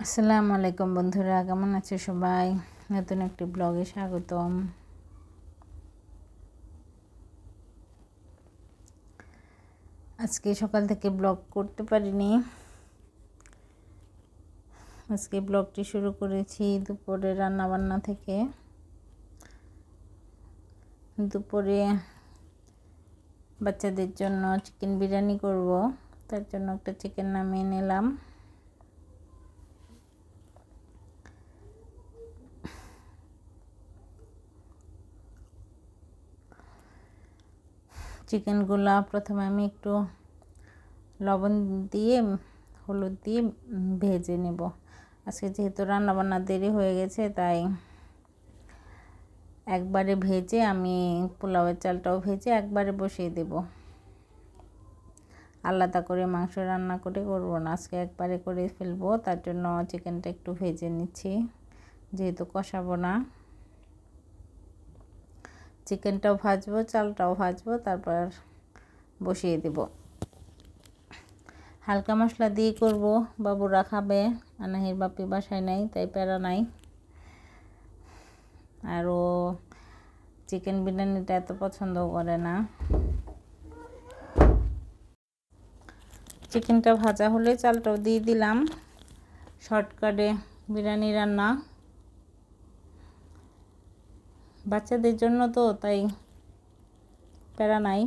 আসসালামু আলাইকুম বন্ধুরা, কেমন আছে সবাই? নতুন একটি ব্লগে স্বাগতম। আজকে সকাল থেকে ব্লগ করতে পারিনি। আজকে ব্লগটি শুরু করেছি দুপুরে রান্নাবান্না থেকে। দুপুরে বাচ্চাদের জন্য চিকেন বিরিয়ানি করব, তার জন্য একটা চিকেন নামিয়ে নিলাম। চিকেনগুলা প্রথমে আমি একটু লবণ দিয়ে হলুদ দিয়ে ভেজে নেব। আজকে যেহেতু রান্নাবান্না দেরি হয়ে গেছে, তাই একবারে ভেজে আমি পোলাওয়ের চালটাও ভেজে একবারে বসিয়ে দেব। আলাদা করে মাংস রান্না করে করব না, আজকে একবারে করে ফেলবো। তার জন্য চিকেনটা একটু ভেজে নিচ্ছি, যেহেতু কষাবো না। চিকেনটাও ভাজবো, চালটাও ভাজবো, তারপর বসিয়ে দেব। হালকা মশলা দিয়ে করব, বাবুরা খাবে। আনাহির বাপি বাসায় নাই, তাই প্যারা নাই। আর ও চিকেন বিরিয়ানিটা এত পছন্দ করে না। চিকেনটা ভাজা হলে চালটাও দিয়ে দিলাম। শর্টকাটে বিরিয়ানি রান্না, বাচ্চাদের জন্য তো, তাই প্যারা নাই।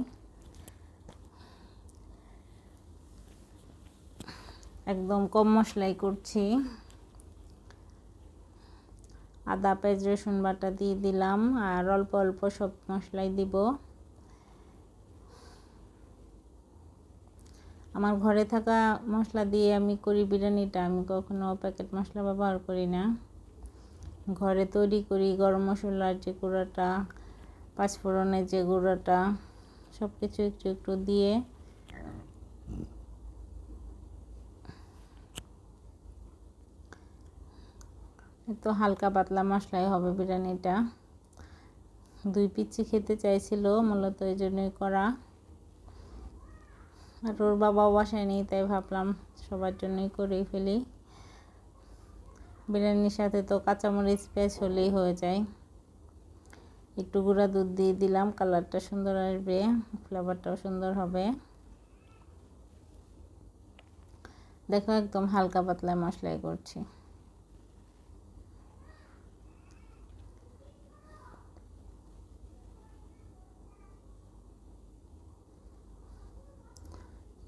একদম কম মশলাই করছি। আদা পেঁয়াজ রসুন বাটা দিয়ে দিলাম, আর অল্প অল্প সব মশলাই দিব। আমার ঘরে থাকা মশলা দিয়ে আমি করি বিরিয়ানিটা, আমি কখনো প্যাকেট মশলা ব্যবহার করি না। ঘরে তৈরি করি গরম মশলার যে গুঁড়াটা, পাঁচফোড়নের যে গুঁড়াটা, সব কিছু একটু একটু দিয়ে তো হালকা পাতলা মশলাই হবে বিরিয়ানিটা। দুই পিচ্ছি খেতে চাইছিল, মূলত এই জন্যই করা। আর ওর বাবাও বাসায় নেই, তাই ভাবলাম সবার জন্যই করেই ফেলি। বিরিয়ানির সাথে তো কাঁচামরিচ পেঁয়াজ হলেই হয়ে যায়। একটু গুঁড়া দুধ দিয়ে দিলাম, কালারটা সুন্দর আসবে, ফ্লেভারটাও সুন্দর হবে। দেখো, একদম হালকা পাতলা মশলাই করছি।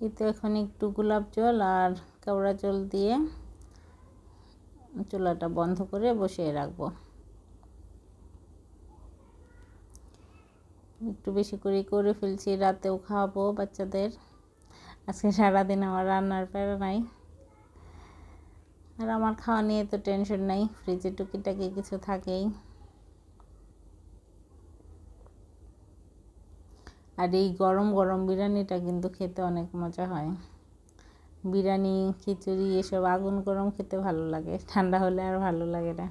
এতে এখন একটু গোলাপ জল আর কেওড়া জল দিয়ে চুলাটা বন্ধ করে বসিয়ে রাখবো। একটু বেশি করে ফেলছি, রাতেও খাওয়াবো বাচ্চাদের। আজকে সারাদিন আমার রান্নার প্যারা নাই, আর আমার খাওয়া নিয়ে তো টেনশন নাই, ফ্রিজে টুকিটাকি কিছু থাকেই। আর এই গরম গরম বিরিয়ানিটা কিন্তু খেতে অনেক মজা হয়। বিরিয়ানি, খিচুড়ি এসব আগুন গরম খেতে ভালো লাগে, ঠান্ডা হলে আর ভালো লাগে না।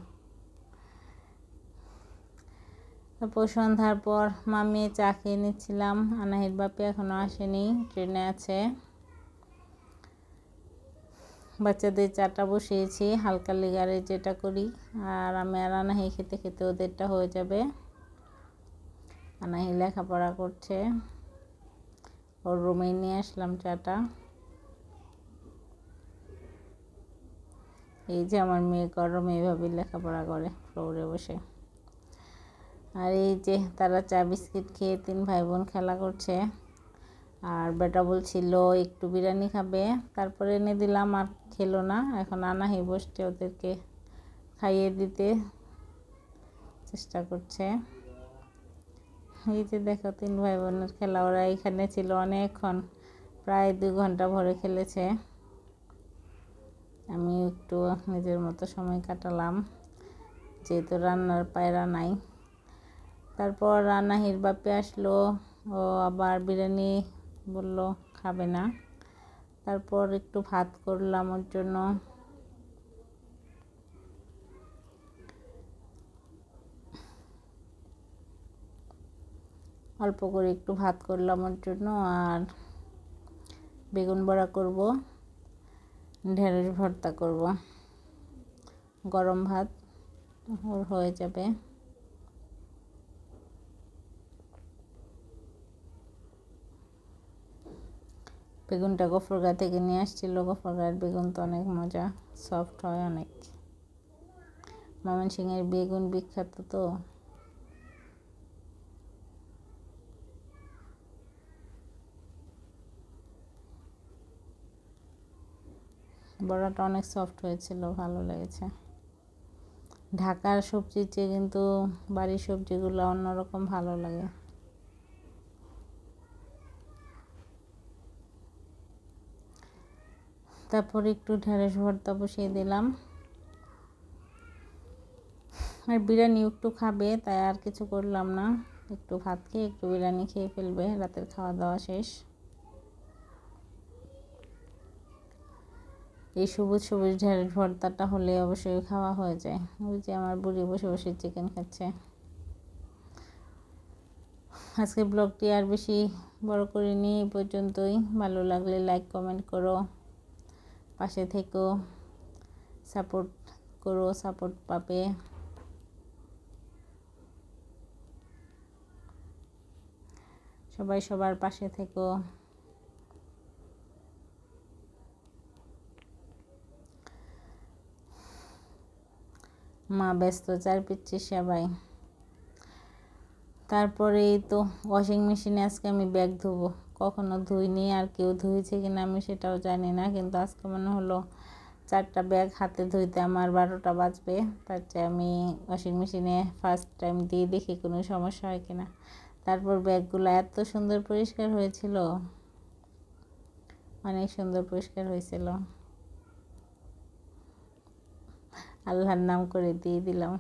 তারপর সন্ধ্যার পর মামি চা খেয়ে নিচ্ছিলাম। আনাহির বাপি এখনও আসেনি, ট্রেনে আছে। বাচ্চাদের চাটা বসিয়েছি, হালকা লিগারে যেটা করি, আর আমি আর আনাহি খেতে খেতে ওদেরটা হয়ে যাবে। আনাহি লেখাপড়া করছে, ওর রুমে নিয়ে আসলাম চাটা। এই যে আমার মেয়ে গরমে এইভাবে লেখাপড়া করে ফ্লোরে বসে। আর এই যে তারা চা বিস্কিট খেয়ে তিন ভাই বোন খেলা করছে। আর বেটা বলছিল একটু বিরিয়ানি খাবে, তারপরে এনে দিলাম, আর খেলো না। এখন আনাহি বসছে ওদেরকে খাইয়ে দিতে চেষ্টা করছে। এই যে দেখো তিন ভাই বোনের খেলা, ওরা এখানে ছিল অনেকক্ষণ, প্রায় 2 ঘন্টা ভরে খেলেছে। আমি একটু নিজের মতো সময় কাটালাম, যেহেতু রান্নার পায়রা নাই। তারপর আনাহির বাপি আসলো, ও আবার বিরিয়ানি বলল খাবে না। তারপর একটু ভাত করলাম ওর জন্য। অল্প করে একটু ভাত করলাম ওর জন্য, আর বেগুন বড়া করব, ঢেঁড়স ভর্তা করব। গরম ভাত ওর হয়ে যাবে। বেগুনটা গফরগাঁ থেকে নিয়ে আসছিল। গফরগাঁয়ের বেগুন তো অনেক মজা, সফট হয় অনেক। ময়মনসিংহের বেগুন বিখ্যাত তো। বড়াটা অনেক সফট হয়েছিল, ভালো লেগেছে। ঢাকার সবজির চেয়ে কিন্তু বাড়ির সবজিগুলো অন্যরকম ভালো লাগে। তারপর একটু ঢেঁড়স ভর্তা বসিয়ে দিলাম। আর বিরিয়ানি একটু খাবে, তাই আর কিছু করলাম না। একটু ভাত খেয়ে একটু বিরিয়ানি খেয়ে ফেলবে, রাতের খাওয়া দাওয়া শেষ। এই সবুজ সবুজ ঢেঁড়স ভর্তাটা হলে অবশ্যই খাওয়া হয়ে যায়। ওই যে আমার বুড়ি বসে বসে চিকেন খাচ্ছে। আজকে ব্লগটি আর বেশি বড় করিনি, এই পর্যন্তই। ভালো লাগলে লাইক কমেন্ট করো, পাশে থেকো, সাপোর্ট করো, সাপোর্ট পাবে। সবাই সবার পাশে থেকো। মা ব্যস্ত, চার পিচ্ছি সবাই। তারপরে তো ওয়াশিং মেশিনে আজকে আমি ব্যাগ ধুবো। কখনো ধুইনি, আর কেউ ধুয়েছে কিনা আমি সেটাও জানি না, কিন্তু আজকে মনে হলো 4টা ব্যাগ হাতে ধুইতে আমার 12টা বাজবে। তার চেয়ে আমি ওয়াশিং মেশিনে ফার্স্ট টাইম দিয়ে দেখি কোনো সমস্যা হয় কিনা। তারপর ব্যাগগুলো এত সুন্দর পরিষ্কার হয়েছিল, অনেক সুন্দর পরিষ্কার হয়েছিল। আল্লাহর নাম করে দিয়ে দিলাম।